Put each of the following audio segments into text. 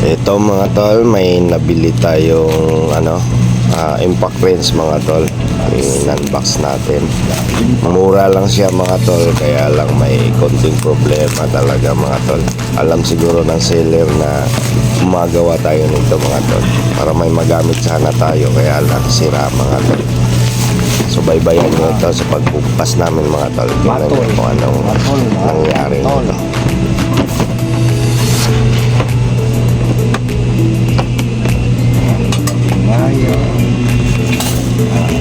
Ito mga tol, may nabili tayong impact wrench mga tol. In-unbox natin. Mura lang siya mga tol, kaya lang may konting problema talaga mga tol. Alam siguro ng seller na gumagawa tayo nito mga tol, para may magamit sana tayo, kaya lang sira mga tol. So baybayan nyo ito sa pagbukas namin mga tol. Tingnan nyo kung anong nangyari nito.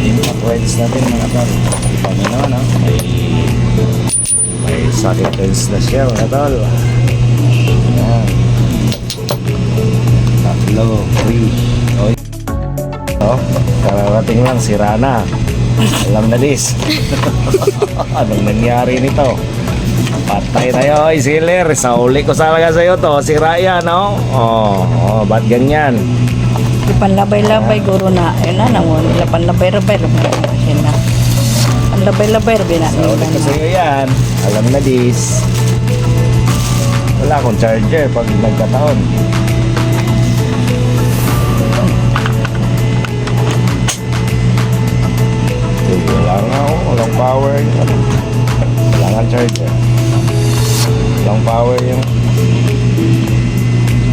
Impact wrench natin mga tol. Kita nyo naman may socket wrench na siya mga tol. Ayan. Tatlo, 3. Kararating lang, sira na. Alam na this. Anong nangyari nito? Patay tayo, oy sealer. Sa uli ko talaga sa'yo to. Sira yan, no? Ba't ganyan? Panlabay-labay guro na nangon nila panlabay-labay yan na panlabay-labay na Sa uli ko sa'yo yan. Alam na this. Wala akong charger pag nagkataon. Walang power yung walang charger, walang power yung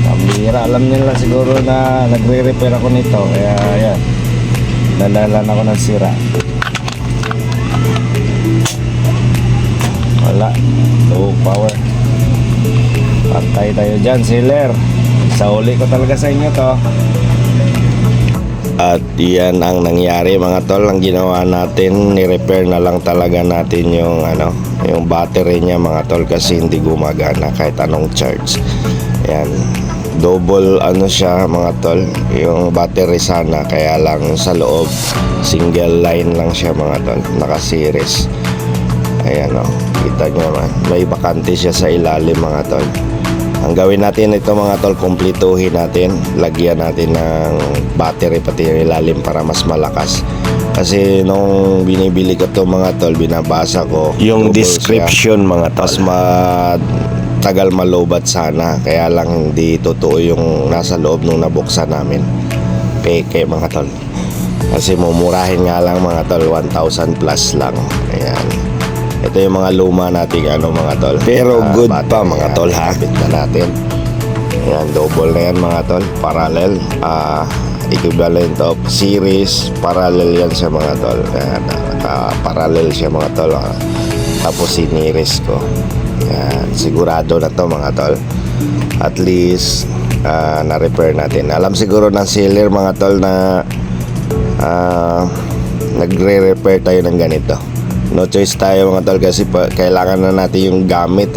pambira. Alam nila siguro na nagre-repair ako nito, kaya yan, nalalan ako ng sira. Wala, low power. Pantay tayo dyan sealer. Sa uli ko talaga sa inyo to. At yan ang nangyari mga tol. Ang ginawa natin, ni-repair na lang talaga natin yung yung battery niya mga tol, kasi hindi gumagana kahit anong charge. Yan, double siya mga tol, yung battery sana, kaya lang sa loob single line lang siya mga tol, naka-series. Ayan kita nyo naman, may bakante siya sa ilalim mga tol. Ang gawin natin ito mga tol, kumpletuhin natin, lagyan natin ng battery pati yung ilalim para mas malakas. Kasi nung binibili ko to mga tol, binabasa ko yung description mga tol, mas matagal malobat sana, kaya lang hindi totoo yung nasa loob nung nabuksan namin. Peke mga tol, kasi mumurahin nga lang mga tol, 1,000 plus lang. Ayan, ito yung mga luma nating mga tol, pero good pa mga tol ha. Habit na natin. Ayan, double na yan mga tol, parallel, equivalent of series, parallel yan sa mga tol. Ayan, parallel siya mga tol, tapos siniris ko. Ayan, sigurado na to mga tol. At least na-repair natin. Alam siguro ng seller mga tol na nagre-repair tayo ng ganito. No choice tayo mga tol, kasi kailangan na natin yung gamit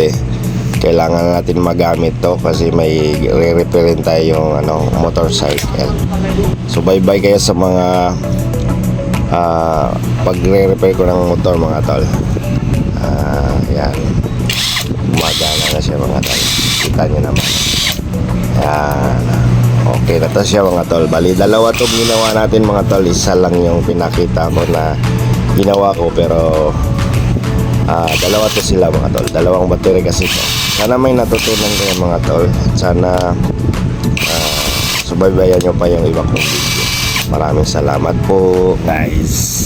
kailangan na natin magamit to, kasi may re-repairin tayo yung motorcycle. So bye bye kayo sa mga pagre-repair ko ng motor mga tol. Yan, gumagana na siya mga tol, kita nyo naman. Yan, okay na to siya mga tol. Bali dalawa to ginawa natin mga tol, isa lang yung pinakita ko na ginawa ko, pero dalawa to sila mga tol, dalawang battery kasi to. Sana may natutunan kayo mga tol, at sana subaybayan nyo pa yung iba kong video. Maraming salamat po guys.